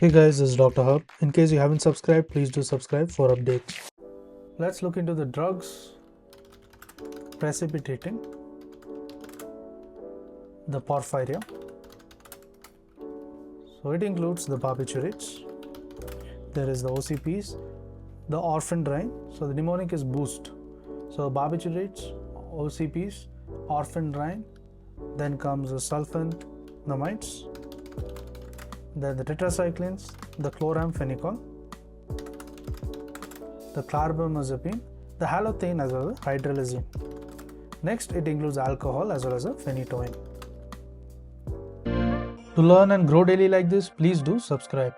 Hey guys, this is Dr. Hub. In case you haven't subscribed, please do subscribe for updates. Let's look into the drugs precipitating the porphyria. So it includes the barbiturates, there is the OCPs, the orphandrine, so the mnemonic is boost. So barbiturates, OCPs, orphandrine, then comes the sulfonamides, then the tetracyclines, the chloramphenicol, the carbamazepine, the halothane as well as hydralazine. Next, it includes alcohol as well as a phenytoin. To learn and grow daily like this, please do subscribe.